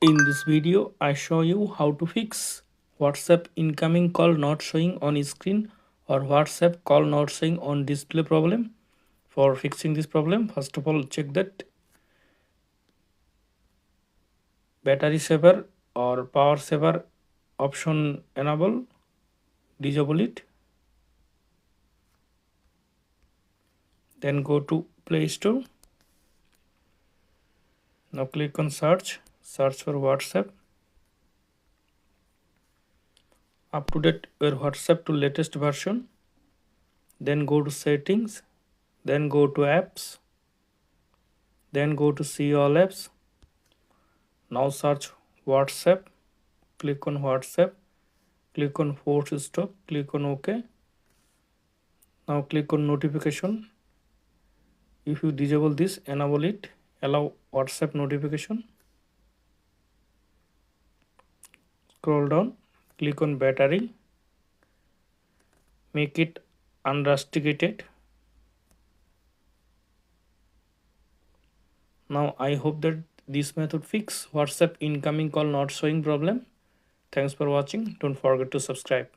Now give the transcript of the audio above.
In this video, I show you how to fix WhatsApp incoming call not showing on screen or WhatsApp call not showing on display problem. For fixing this problem, first of all, check that battery saver or power saver option enable, disable it. Then go to Play Store. Now click on search for WhatsApp. Up to date your WhatsApp to latest version. Then go to settings, then go to apps, then go to see all apps. Now search WhatsApp, click on WhatsApp, click on force stop, click on OK. Now click on notification. If you disable this, enable it, allow WhatsApp notification. Scroll down, click on battery, make it unrestricted. Now I hope that this method fix WhatsApp incoming call not showing problem. Thanks for watching. Don't forget to subscribe.